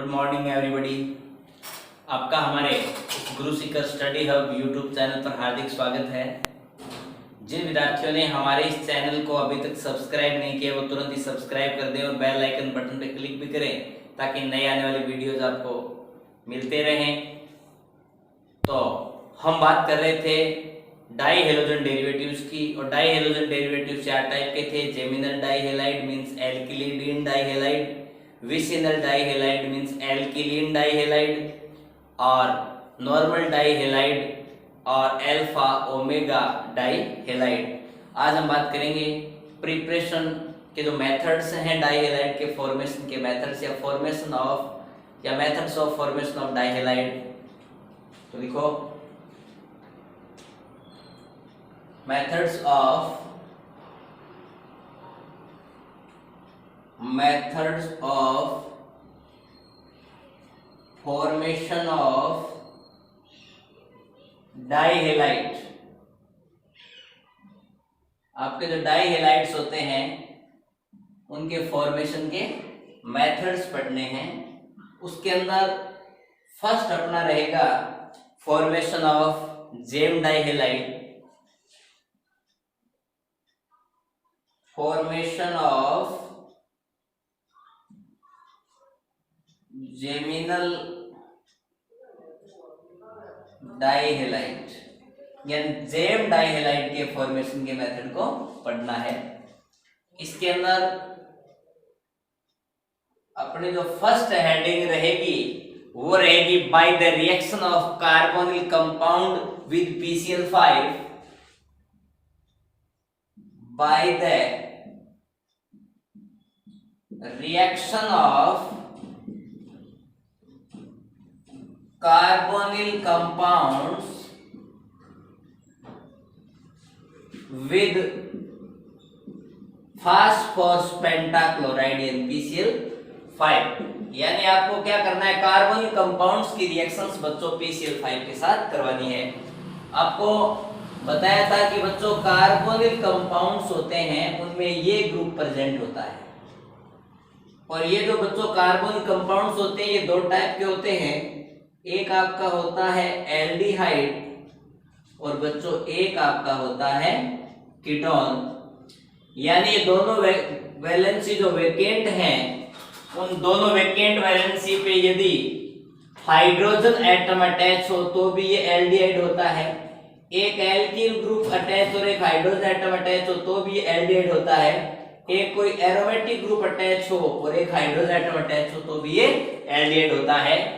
Morning everybody. आपका हमारे गुरु Sikar study hub YouTube channel पर हार्दिक स्वागत है। जिन विद्यार्थियों ने हमारे इस चैनल को अभी तक सब्सक्राइब नहीं किया वो तुरंत ही सब्सक्राइब कर दें और बेल आइकन बटन पर क्लिक भी करें ताकि नए आने वाली वीडियोज आपको मिलते रहें। तो हम बात कर रहे थे डाई हेलोजन डेरिवेटिव्स की, और डाई हेलोजन डेरिवेटिव्स 4 टाइप के थे। Geminal dihalide means alkylidene dihalide, vicinal dihalide means alkylene dihalide, और नॉर्मल डाइहेलाइड और अल्फा ओमेगा डाइहेलाइड। आज हम बात करेंगे प्रिपरेशन के जो मेथड्स हैं डाइहेलाइड के फॉर्मेशन के मेथड्स या फॉर्मेशन ऑफ या methods of formation of dihalide. तो देखो methods of formation of dihalide. आपके जो डाइहेलाइड्स होते हैं उनके फॉर्मेशन के मेथड्स पढ़ने हैं। उसके अंदर फर्स्ट अपना रहेगा formation of gem dihalide, formation of geminal dihalide यानी जेम डाइहेलाइड के फॉर्मेशन के मेथड को पढ़ना है। इसके अंदर अपनी जो फर्स्ट हेडिंग रहेगी वो रहेगी bye the reaction of carbonyl compound with PCl5 by the reaction of carbonyl compounds with phosphorus pentachloride and PCl5। यानी आपको क्या करना है, कार्बोनिल कंपाउंड्स की रिएक्शंस बच्चों PCl5 के साथ करवानी है। आपको बताया था कि बच्चों कार्बोनिल कंपाउंड्स होते हैं उनमें ये ग्रुप प्रेजेंट होता है, और ये जो बच्चों कार्बोनिल कंपाउंड्स होते हैं ये 2 टाइप के होते हैं। एक आपका होता है एल्डिहाइड और बच्चों एक आपका होता है कीटोन। यानी ये दोनों वैलेंसी जो वेकेंट हैं उन दोनों वेकेंट वैलेंसी पे यदि हाइड्रोजन एटम अटैच हो तो भी ये एल्डिहाइड होता है। एक एल्किल ग्रुप अटैच और एक हाइड्रोजन एटम अटैच हो तो भी ये एल्डिहाइड होता है। एक कोई एरोमेटिक ग्रुप अटैच हो और एक हाइड्रोजन एटम अटैच हो तो भी ये एल्डिहाइड होता है।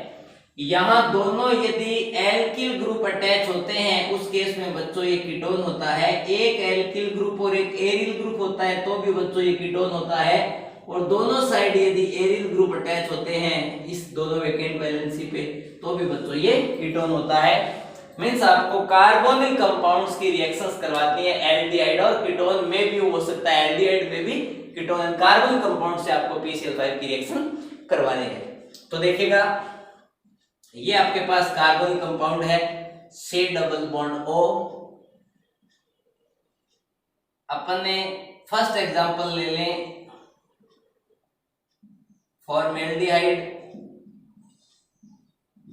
यहाँ दोनों यदि एल्किल ग्रुप अटैच होते हैं उस केस में बच्चों ये कीटोन होता है। एक एल्किल ग्रुप और एक एरिल ग्रुप होता है तो भी बच्चों ये कीटोन होता है। और दोनों साइड यदि एरिल ग्रुप अटैच होते हैं इस दोनों वेकेंट वैलेंसी पे तो भी बच्चों ये कीटोन होता है। मींस आपको कार्बोनिल कंपाउंड्स की रिएक्शंस करवाती है एल्डिहाइड और कीटोन में भी हो सकता है, एल्डिहाइड में भी कीटोन। कार्बोनिल कंपाउंड से आपको PCl5 की रिएक्शन करवानी है। तो देखिएगा ये आपके पास कार्बोनिल कंपाउंड है C डबल बॉन्ड O। अपन ने फर्स्ट एग्जांपल ले लें formaldehyde.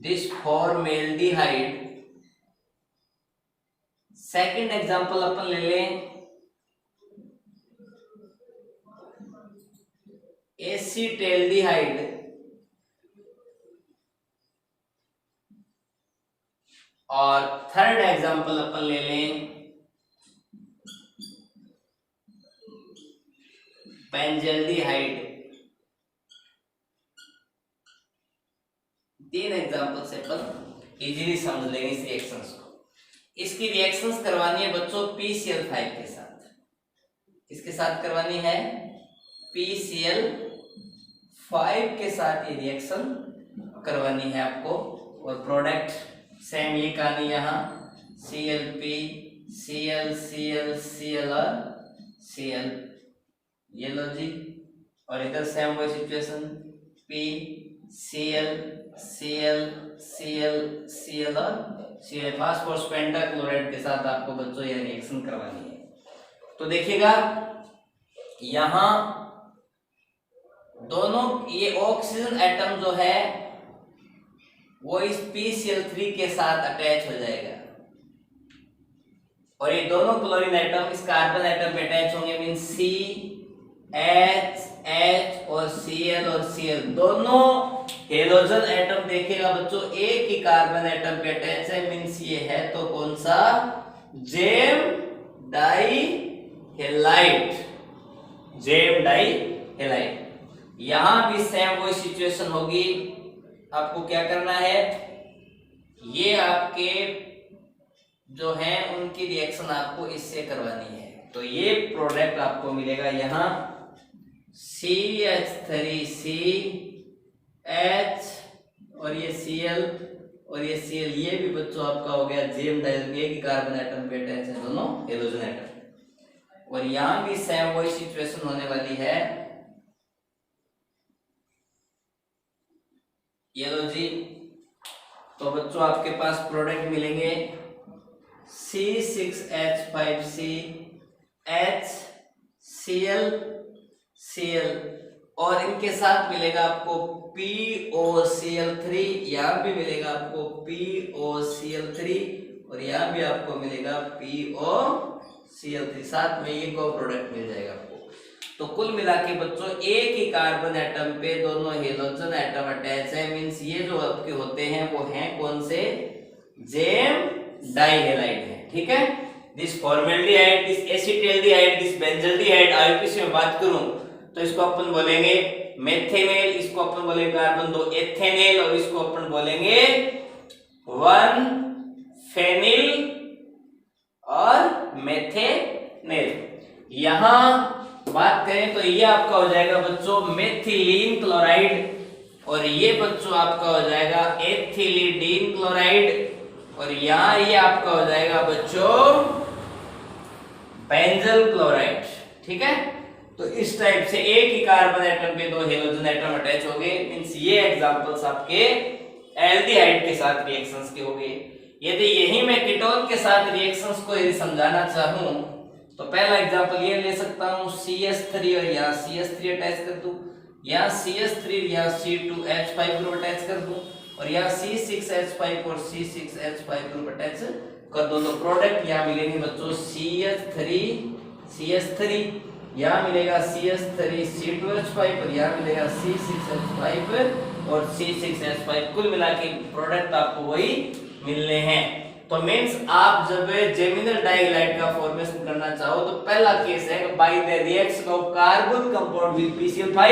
This formaldehyde. Second example अपन ले लें एसीटेल्डिहाइड। और थर्ड एग्जांपल अपन ले लें बेंजल्डिहाइड। 3 एग्जांपल से अपन इजीली समझ लेंगे इस रिएक्शंस को। इसकी रिएक्शंस करवानी है बच्चों PCl5 के साथ। किसके साथ करवानी है? PCl5 के साथ ये रिएक्शन करवानी है आपको। और प्रोडक्ट सेम ये कहानी यहाँ ClP Cl Cl Cl और Cl, ये लो जी। और इधर सेम वही situation P Cl Cl Cl Cl और Cl फास्फोरस पेंटाक्लोराइड के साथ आपको बच्चों यह रिएक्शन करवानी है। तो देखिएगा यहां दोनों ये ऑक्सीजन एटम जो है वो इस PCl3 के साथ अटैच हो जाएगा और ये दोनों क्लोरीन एटम इस कार्बन एटम पे अटैच होंगे, मीन CH और Cl और Cl दोनों हेलोजन एटम देखेगा बच्चों एक ही कार्बन एटम पे अटैच है, मीन्स ये है तो कौन सा, gem dihalide, gem dihalide. यहां भी सेम वही सिचुएशन होगी, आपको क्या करना है, ये आपके जो है उनकी रिएक्शन आपको इससे करवानी है। तो ये प्रोडक्ट आपको मिलेगा यहाँ CH3CH और ये Cl और ये Cl, ये भी बच्चों आपका हो गया जेम डाई, एक ही कार्बन एटम पे अटैच है दोनों हेलोजन एटम। और यहाँ भी सेम वही सिचुएशन होने वाली है। ये लो जी, तो बच्चों आपके पास प्रोडक्ट मिलेंगे C6H5C HCl और इनके साथ मिलेगा आपको POCl3, यहाँ भी मिलेगा आपको POCl3 और यहाँ भी आपको मिलेगा POCl3, साथ में ये को प्रोडक्ट मिल जाएगा आपको। तो कुल मिला के बच्चों एक ही कार्बन एटम पे दोनों हेलोजन एटम अटैच है, मींस ये जो आपके होते हैं वो हैं कौन से, जेम डाइहेलाइड है। ठीक है, this formaldehyde, this acetaldehyde, this benzaldehyde, IUPAC में बात करूं तो इसको अपन बोलेंगे मेथेनेल, इसको अपन बोलेंगे कार्बन 2 एथेनेल और इसको अपन बोलेंगे 1 फेनिल और मेथेनेल। यहां बात करें तो ये आपका हो जाएगा बच्चों मेथिलीन क्लोराइड और ये बच्चों आपका हो जाएगा एथिलीडीन क्लोराइड और यहाँ ये आपका हो जाएगा बच्चों बेंजल क्लोराइड। ठीक है, तो इस टाइप से एक ही कार्बन एटम पे दो हेलोजन एटम अटैच हो गए, मींस ये एग्जांपल्स आपके एल्डिहाइड के साथ रिएक्शंस के हो गए। यदि यही मैं कीटोन के साथ रिएक्शंस को यदि समझाना चाहूं तो पहला एग्जांपल ये ले सकता हूं CH3 और यहाँ CH3 अटैच कर दूं, यहाँ CH3 यहाँ C2H5 ग्रुप अटैच कर दूं और यहाँ C6H5 और C6H5 ग्रुप अटैच कर दो, तो प्रोडक्ट यहाँ मिलेंगे बच्चों CH3 यहाँ मिलेगा CH3 C2H5 और यहाँ मिलेगा C6H5 और C6H5, कुल मिला के प्रोडक्ट आपको वही मिलने हैं। तो मींस आप जब जेमिनल डाइहाइड का फॉर्मेशन करना चाहो तो पहला केस है bye the reaction of carbon compound with PCl5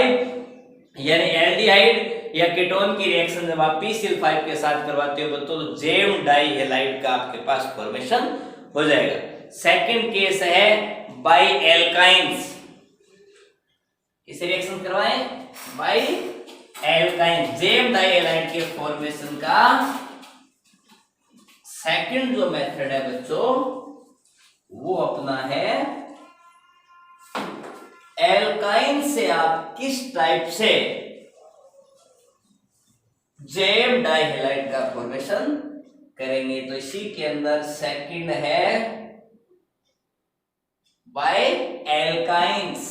यानी एल्डिहाइड या कीटोन की रिएक्शन जब आप PCl5 के साथ करवाते हो तो जेम डाइहाइड का आपके पास फॉर्मेशन हो जाएगा। सेकंड केस है बाय एल्काइंस, इसे रिएक्शन करवाएं बाय एल्काइन, जेम डाइहाइड के फॉर्मेशन का सेकंड जो मेथड है बच्चों वो अपना है एल्काइन से आप किस टाइप से जेम डाइहाइड का फॉर्मेशन करेंगे। तो इसी के अंदर सेकंड है बाय एल्काइंस।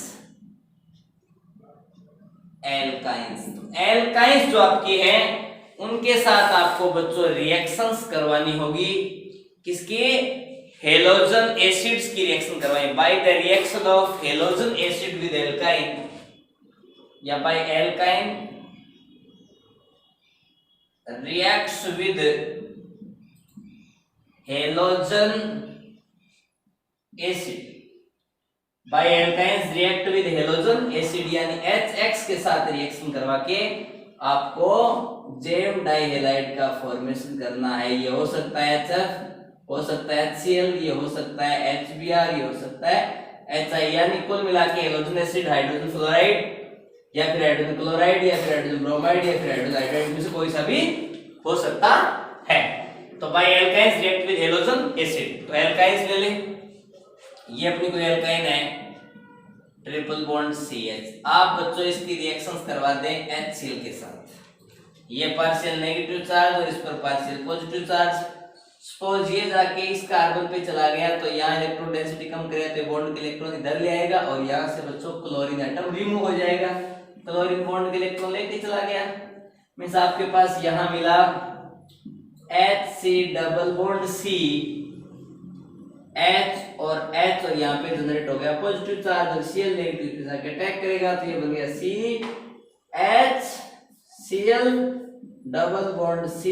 एल्काइंस जो आपकी है उनके साथ आपको बच्चों रिएक्शंस करवानी होगी, किसकी, हेलोजन एसिड्स की रिएक्शन करवाएं by the reaction of halogen acid with alkyne या by alkyne reacts with halogen acid, by alkynes react with halogen acid यानी HX के साथ रिएक्शन करवा के आपको जेम डाइहाइड का फॉर्मेशन करना है। ये हो सकता है HF, हो सकता है HCl, ये हो सकता है HBr, ये हो सकता है HI, यानी कुल मिला के हेलोजन एसिड, हाइड्रोजन फ्लोराइड या फिर हाइड्रोजन क्लोराइड या फिर हाइड्रोजन ब्रोमाइड या फिर हाइड्रोजन हाइड्राइड में से कोई सा भी हो सकता है। तो by alkynes react with halogen acid, तो एल्काइंस ले ले, ये अपनी कोई एल्काइन है ट्रिपल बॉन्ड CH, आप बच्चों इसकी रिएक्शंस करवा दें HCl के साथ, ये पार्शियल नेगेटिव चार्ज और इस पर पार्शियल पॉजिटिव चार्ज। सपोज ये जाके इस कार्बन पे चला गया तो यहाँ इलेक्ट्रॉन डेंसिटी कम करे तो बॉन्ड के इलेक्ट्रॉन इधर ले आएगा और यहाँ से बच्चों क्लोरीन एटम रिमूव हो जाएगा, क्लोरीन बॉन्ड के इलेक्ट्रॉन लेके चला गया, मींस आपके पास यहाँ मिला HC double bond C, H और यहाँ पे जनरेट हो गया पॉजिटिव चार्ज और Cl नेगेटिव के साथ अटैक करेगा तो ये बन गया CHCl double bond C,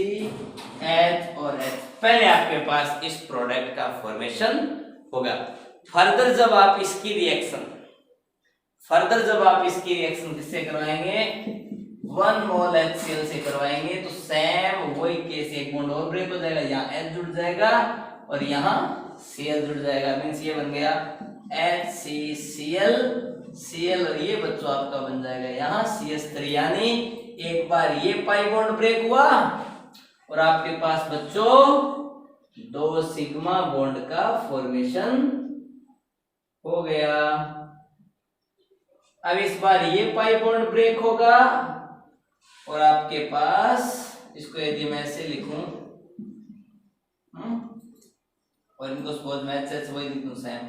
H और H। पहले आपके पास इस प्रोडक्ट का फॉर्मेशन होगा। फर्दर जब आप इसकी रिएक्शन किससे करवाएंगे, 1 मोल HCl से करवाएंगे तो सेम वही केस, एक बॉन्ड और ब्रेक हो जाएगा, यहाँ H जुड़ जाएगा और यहाँ Cl जुड़ जाएगा, मींस ये बन गया HCCl Cl और ये बच्चों आपका बन जाएगा यहाँ CH3। यानी एक बार ये पाई बॉन्ड ब्रेक हुआ और आपके पास बच्चों 2 सिग्मा बॉन्ड का फॉर्मेशन हो गया। अब इस बार ये पाई बॉन्ड ब्रेक होगा और आपके पास, इसको यदि मैं ऐसे लिखूं और इनको सपोज मैं एच वही लिखूं सेम,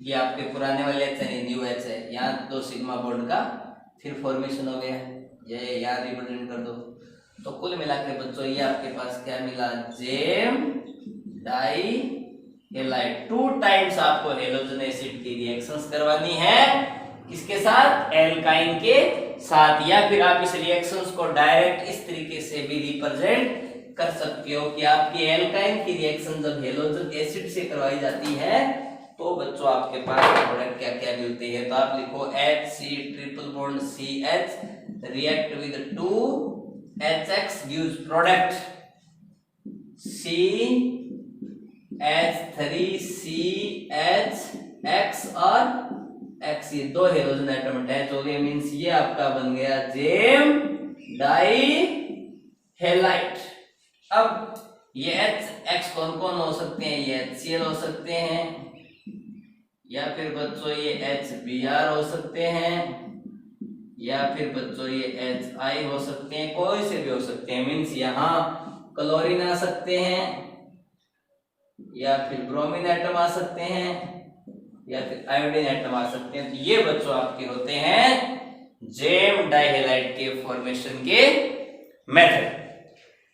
ये आपके पुराने वाले एच है, न्यू एच है, यहाँ 2 सिग्मा बॉन्ड का फिर फॉर्मेशन हो गया, ये यहाँ रिप्रेजेंट कर दो। तो कुल मिला के बच्चों ये आपके पास क्या मिला, जेम डाई हेलाइड। 2 टाइम्स आपको हेलोजन एसिड की रिएक्शंस करवानी है, किसके साथ, एल्काइन के साथ। या फिर आप इस रिएक्शंस को डायरेक्ट इस तरीके से भी रिप्रेजेंट कर सकते हो कि आपकी एल्काइन की रिएक्शन जब हेलोजन एसिड से करवाई जाती है तो बच्चों आपके पास प्रोडक्ट क्या क्या मिलते हैं। तो आप लिखो HC triple bond CH react with 2HX gives product CH3CHX और X, ये 2 हेलोजन एटम अटैच हो गए, मींस ये आपका बन गया जेम डाई हेलाइट। अब ये X कौन कौन हो सकते हैं, ये HCl हो सकते हैं या फिर बच्चों ये HBr हो सकते हैं या फिर बच्चों ये HI हो सकते हैं, कोई से भी हो सकते हैं, मींस यहाँ क्लोरीन आ सकते हैं या फिर ब्रोमीन एटम आ सकते हैं या फिर आयोडीन एटम आ सकते हैं। तो ये बच्चों आपके होते हैं जेम डाइहेलाइड के फॉर्मेशन के मेथड।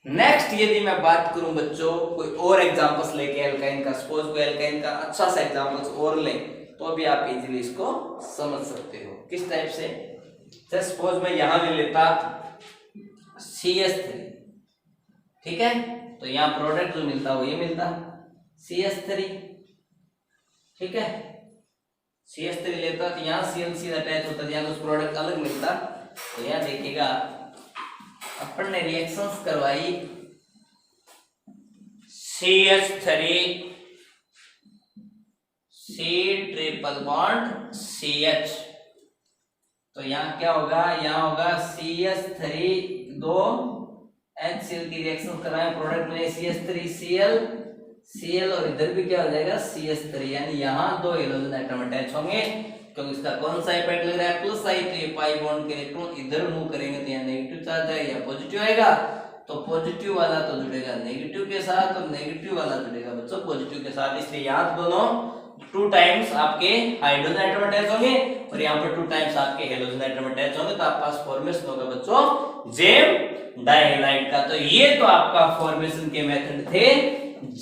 नेक्स्ट यदि मैं बात करूं बच्चों कोई और एग्जांपल्स लेके एल्काइन का, सपोज कोई एल्काइन का अच्छा सा एग्जांपल्स और लें तो भी आप इजीली इसको समझ सकते हो। किस टाइप से, जैसे सपोज मैं यहां ले लेता CH3, ठीक है, तो यहां प्रोडक्ट जो मिलता वो ये मिलता CH3, ठीक है, CH3 लेता तो यहाँ CL अटैच होता, यहाँ कुछ प्रोडक्ट अलग मिलता। तो यहाँ देखिएगा अपन ने रिएक्शंस करवाई CH3 C triple bond CH, तो यहाँ क्या होगा, यहाँ होगा CH3 2 HCl की रिएक्शन कराएं, प्रोडक्ट में CH3Cl और इधर भी क्या हो जाएगा CH3, यानी यहाँ 2 हेलोजन एटम अटैच होंगे क्योंकि इसका कौन सा इफेक्ट लग रहा है, प्लस आई, तो ये पाई बॉन्ड के इलेक्ट्रॉन इधर मूव करेंगे तो यहाँ नेगेटिव चार्ज आएगा या पॉजिटिव आएगा, तो पॉजिटिव वाला तो जुड़ेगा नेगेटिव के साथ और नेगेटिव वाला जुड़ेगा बच्चों पॉजिटिव के साथ, इसलिए यहाँ दोनों 2 टाइम्स आपके हाइड्रोजन एटम अटैच होंगे और यहाँ पर 2 टाइम्स आपके हेलोजन एटम अटैच होंगे, तो आपके पास फॉर्मेशन होगा बच्चों जेम डाइहेलाइड का। तो ये तो आपका फॉर्मेशन के मेथड थे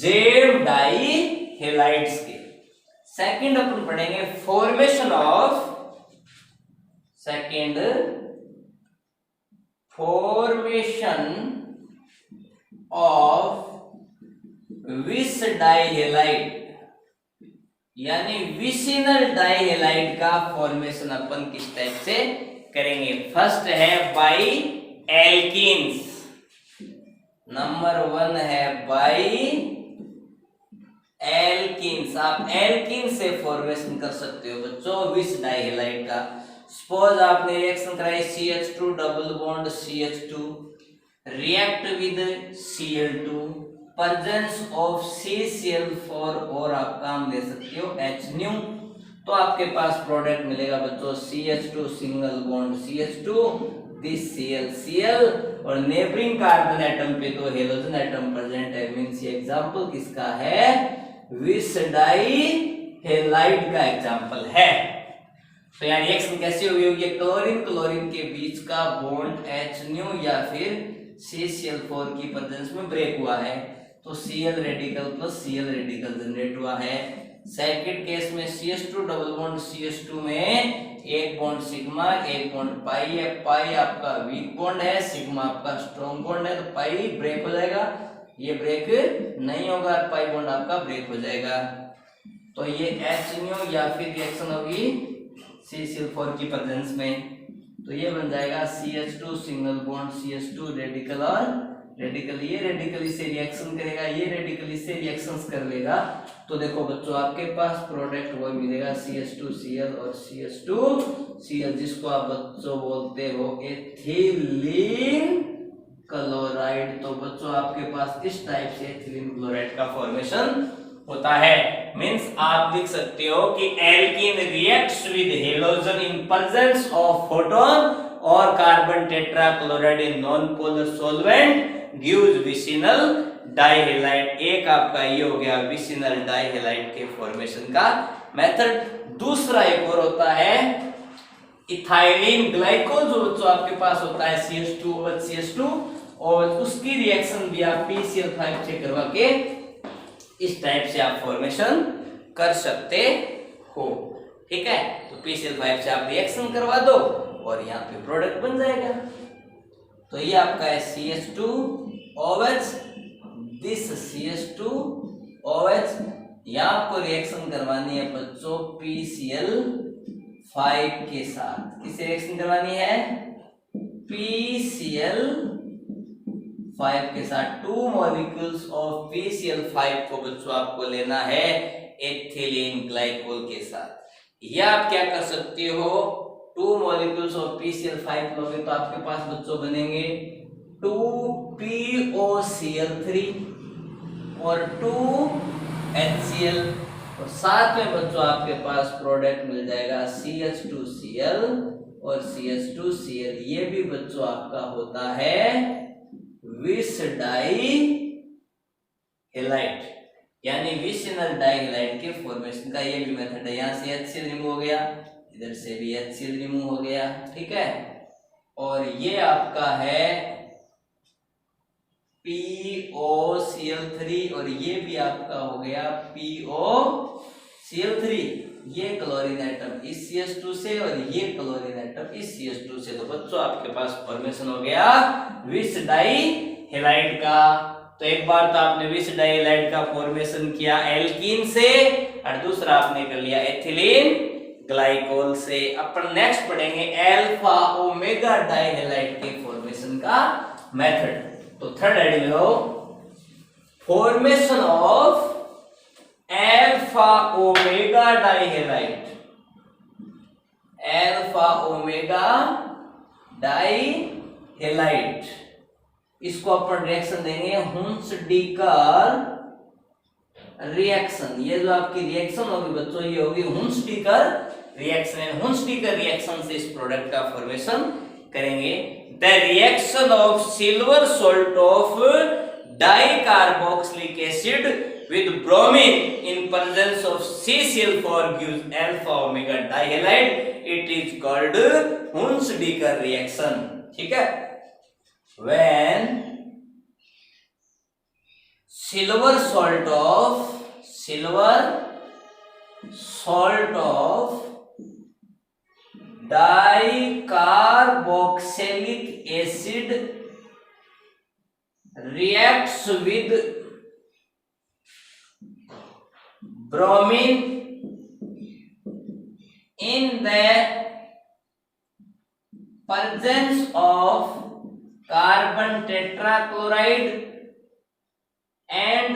जेम डाइहेलाइड्स के। सेकंड अपन पढ़ेंगे फॉर्मेशन ऑफ विस डाइहेलाइड, यानी विसिनल डाइहेलाइड का फॉर्मेशन अपन किस टाइप से करेंगे। फर्स्ट है बाई एल्कीन्स, नंबर 1 है बाई एल्कीन्स। आप एल्कीन से फॉर्मेशन कर सकते हो बच्चों विस डाइहेलाइड का। सपोज आपने रिएक्शन कराई CH2 double bond CH2 react with Cl2, presence of CCl4 और आप काम दे सकते हो HNu, तो आपके पास प्रोडक्ट मिलेगा बच्चों CH2 single bond CH2 this Cl और नेबरिंग कार्बन एटम पे तो हेलोजन एटम प्रेजेंट है, मींस ये एग्जांपल किसका है, विस डाइहेलाइड का एग्जांपल है। तो यहाँ रिएक्शन कैसी हुई होगी, क्लोरीन क्लोरीन के बीच का बॉन्ड HNu या फिर CCl4 की प्रेजेंस में ब्रेक हुआ है, तो Cl radical plus Cl radical generate हुआ है। सेकंड केस में CH2 डबल बॉन्ड CH2 में एक बॉन्ड सिग्मा एक बॉन्ड पाई है, पाई आपका वीक बॉन्ड है, सिग्मा आपका स्ट्रॉन्ग बॉन्ड है, तो पाई ब्रेक हो जाएगा, ये ब्रेक नहीं होगा, पाई बॉन्ड आपका ब्रेक हो जाएगा। तो ये HNO या फिर रिएक्शन होगी CCl4 की प्रेजेंस में, तो ये बन जाएगा CH2 single bond CH2 radical और रेडिकल, ये रेडिकल इससे रिएक्शन करेगा, ये रेडिकल इससे रिएक्शंस कर लेगा। तो देखो बच्चों आपके पास प्रोडक्ट वो मिलेगा CH2Cl और CH2Cl, जिसको आप बच्चों बोलते हो एथिलीन क्लोराइड। तो बच्चों आपके पास इस टाइप से एथिलीन क्लोराइड का फॉर्मेशन होता है। मींस आप लिख सकते हो कि alkene reacts with halogen in presence of photon और carbon tetrachloride in non polar solvent gives vicinal dihalide. एक आपका ये हो गया विसिनल डाइहेलाइड के फॉर्मेशन का मेथड। दूसरा एक और होता है इथाइलिन ग्लाइकोल, जो बच्चों आपके पास होता है CH2 और उसकी रिएक्शन भी आप PCl5 से करवा के इस टाइप से आप फॉर्मेशन कर सकते हो। ठीक है, तो PCl5 से आप रिएक्शन करवा दो और यहाँ पे प्रोडक्ट बन जाएगा। तो ये आपका है CH2OH, दिस CH2OH। यहाँ आपको रिएक्शन करवानी है बच्चों PCl5 के साथ। किससे रिएक्शन करवानी है? PCl5 के साथ। 2 मॉलिक्यूल्स ऑफ PCl5 को बच्चों आपको लेना है एथिलीन ग्लाइकोल के साथ। या आप क्या कर सकते हो, 2 मॉलिक्यूल्स ऑफ PCl5 लोगे तो आपके पास बच्चों बनेंगे 2POCl3 और 2HCl, और साथ में बच्चों आपके पास प्रोडक्ट मिल जाएगा CH2Cl और CH2Cl। ये भी बच्चों आपका होता है विस डाइहेलाइड, यानी विसिनल डाइहेलाइड के फॉर्मेशन का ये भी मेथड है। यहाँ से HCl रिमूव हो गया, इधर से भी HCl रिमूव हो गया। ठीक है, और ये आपका है POCl3 और ये भी आपका हो गया POCl3। ये क्लोरीन एटम इस CH2 से और ये क्लोरीन एटम इस CH2 से। तो बच्चों आपके पास फॉर्मेशन हो गया विस डाइहेलाइड का। तो एक बार तो आपने विस डाइहेलाइड का फॉर्मेशन किया एल्कीन से और दूसरा आपने कर लिया एथिलीन ग्लाइकोल से। अपन नेक्स्ट पढ़ेंगे अल्फा ओमेगा डाइहेलाइड के फॉर्मेशन का मेथड। तो third heading low, formation of alpha omega dihalide. Alpha omega dihalide, इसको अपन रिएक्शन देंगे हुंसडीकर रिएक्शन। ये जो आपकी रिएक्शन होगी बच्चों, ये होगी हुंसडीकर रिएक्शन। हुंसडीकर रिएक्शन से इस प्रोडक्ट का फॉर्मेशन करेंगे। The reaction of silver salt of dicarboxylic acid with bromine in presence of CCl4 gives alpha omega dihalide. It is called Hunsdiecker reaction. ठीक है, when silver salt of dicarboxylic acid reacts with bromine in the presence of carbon tetrachloride and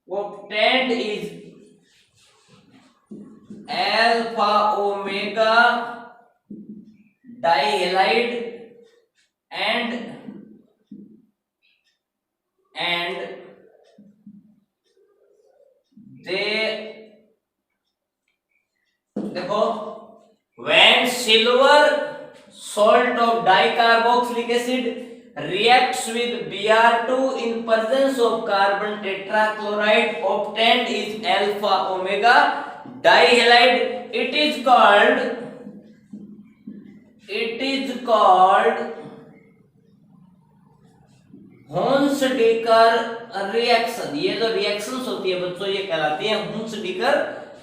obtained is alpha omega dihalide and they देखो when silver salt of dicarboxylic acid reacts with Br2 in presence of carbon tetrachloride, obtained is alpha omega dihalide. It is called it is called Hunsdiecker reaction. ये जो reactions होती है बच्चों ये कहलाती है हुंसडीकर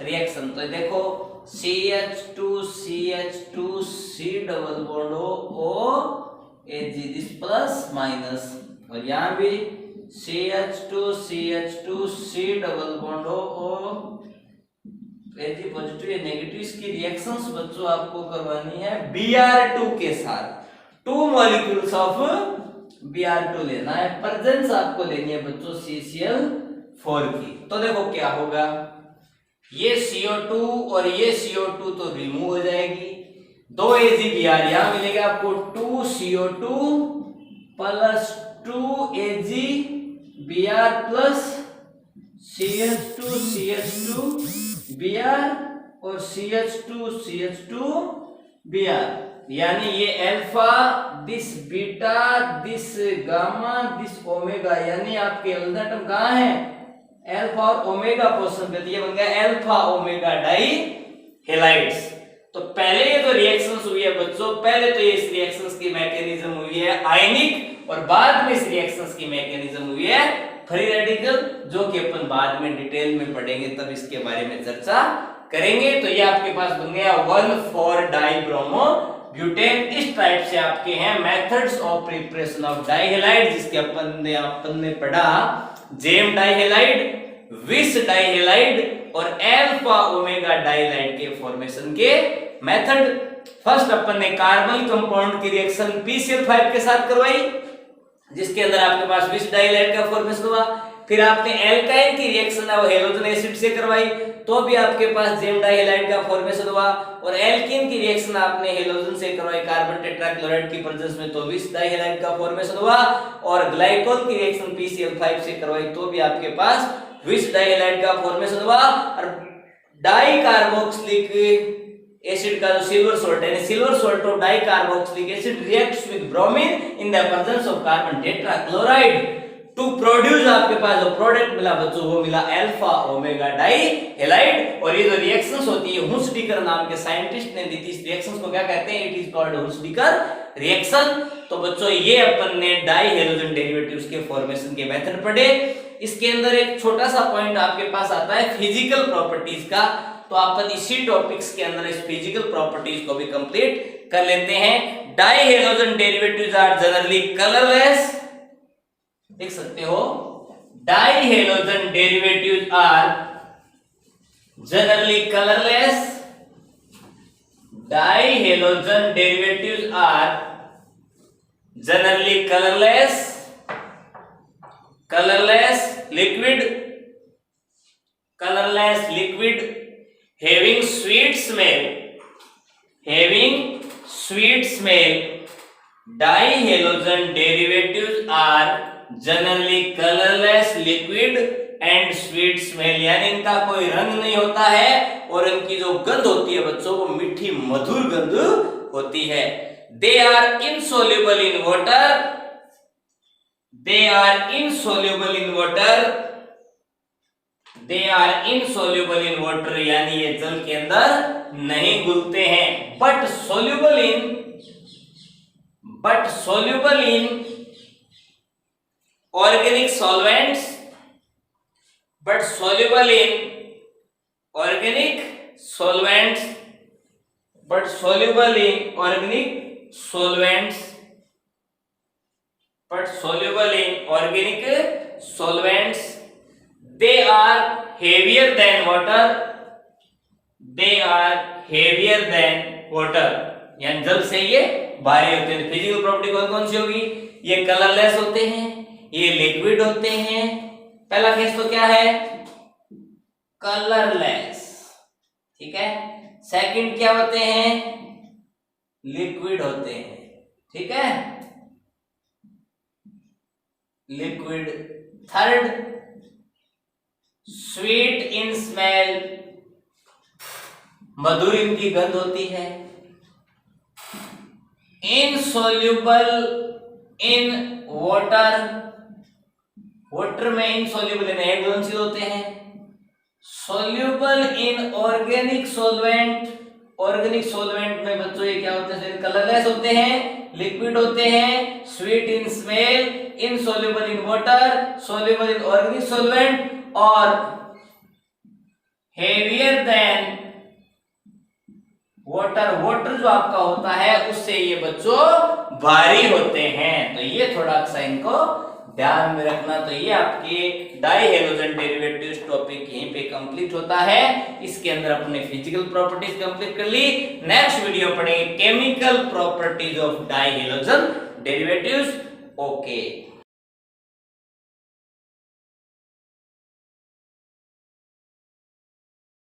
reaction. तो देखो CH2 C double bond O Ag this plus minus, और यहाँ भी CH2 C double bond O Ag positive या नेगेटिव। इसकी रिएक्शंस बच्चों आपको करवानी है Br2 के साथ। 2 मॉलिक्यूल्स ऑफ Br2 लेना है, प्रेजेंस आपको लेनी है बच्चों CCl4 की। तो देखो क्या होगा, ये CO2 और ये CO2 तो रिमूव हो जाएगी, 2 AgBr यहां मिलेगा आपको 2CO2 plus 2 AgBr plus CH2Br और CH2Br, यानी ये alpha this beta this gamma this omega, यानी आपके एल्डर टर्म कहां है, अल्फा और ओमेगा पोर्शन पे, ये बन गया अल्फा ओमेगा डाई हैलाइड्स। तो पहले ये जो रिएक्शंस हुई है बच्चों, पहले तो ये इस रिएक्शंस की मैकेनिज्म हुई है आयनिक, और बाद में इस रिएक्शंस की मैकेनिज्म हुई है फ्री रेडिकल, जो कि अपन बाद में डिटेल में पढ़ेंगे, तब इसके बारे में चर्चा करेंगे। तो ये आपके पास बन गया 1,4-डाइब्रोमोब्यूटेन। इस टाइप से आपके हैं मेथड्स ऑफ प्रिपरेशन ऑफ डाइहैलाइड, जिसके अपन ने पढ़ा जेम डाइहैलाइड, विस डाइहैलाइड और अल्फा ओमेगा डाइहैलाइड के फॉर्मेशन के मेथड। फर्स्ट अपन ने कार्बन कंपाउंड की रिएक्शन PCl5 के साथ करवाई, जिसके अंदर आपके पास विस डाइहैलाइड का फॉर्मेशन हुआ। फिर आपने एल्काइन की रिएक्शन है वो हेलोजन एसिड से करवाई, तो भी आपके पास जेम डाइहैलाइड का फॉर्मेशन हुआ। और एल्कीन की रिएक्शन आपने हेलोजन से करवाई कार्बन टेट्राक्लोराइड की प्रेजेंस में, तो विस डाइहैलाइड का फॉर्मेशन हुआ। और ग्लाइकोल की रिएक्शन PCl5 से करवाई, तो भी आपके पास विस डाइहैलाइड का फॉर्मेशन हुआ। और डाई कार्बोक्सिलिक एसिड का जो सिल्वर सॉल्ट है, silver salt of dicarboxylic acid reacts with bromine in the presence of carbon tetrachloride to produce, आपके पास जो प्रोडक्ट मिला बच्चों वो मिला अल्फा ओमेगा डाइहैलाइड। और ये जो रिएक्शंस होती है हुंसडीकर नाम के साइंटिस्ट ने दी थी, इस रिएक्शंस को क्या कहते हैं, it is called Hunsdiecker reaction. तो बच्चों ये अपन ने डाइहैलोजन डेरिवेटिव्स के फॉर्मेशन के मेथड पढ़े। इसके अंदर एक छोटा सा पॉइंट आपके पास आता है फिजिकल प्रॉपर्टीज का, तो अपन इसी टॉपिक्स के अंदर इस फिजिकल प्रॉपर्टीज को भी कंप्लीट कर लेते हैं। Dihalogen derivatives are generally colourless, देख सकते हो, dihalogen derivatives are generally colourless, dihalogen derivatives are generally colorless liquid having sweet smell. Dihalogen derivatives are generally colorless liquid and sweet smell, यानी इनका कोई रंग नहीं होता है और इनकी जो गंध होती है बच्चों वो मीठी मधुर गंध होती है। They are insoluble in water. They are insoluble in water, यानी ये जल के अंदर नहीं घुलते हैं। But soluble in organic solvents. But soluble in organic solvents. They are heavier than water. यानी जल से ये भारी होते हैं। फिजिकल प्रॉपर्टी कौन कौन सी होगी, ये कलरलेस होते हैं, ये लिक्विड होते हैं। पहला केस तो क्या है, कलरलेस, ठीक है। सेकंड क्या होते हैं, लिक्विड होते हैं, ठीक है, liquid. Third, sweet in smell, मधुर इनकी गंध होती है। इनसोल्यूबल इन वाटर, वाटर में इनसोल्यूबल यानी घुलनशील होते हैं। Soluble in organic solvent, organic solvent में बच्चों ये क्या होते हैं, कलरलेस होते हैं, लिक्विड होते हैं, sweet in smell, insoluble in water, soluble in organic solvent और हेवियर देन वाटर। वाटर जो आपका होता है उससे ये बच्चों भारी होते हैं। तो ये थोड़ा सा इनको ध्यान में रखना। तो ये आपके डाई हेलोजन डेरिवेटिव्स टॉपिक यहीं पे कंप्लीट होता है। इसके अंदर अपने फिजिकल प्रॉपर्टीज कंप्लीट कर ली। नेक्स्ट वीडियो पढ़ेंगे chemical properties of die halogen derivatives. Okay.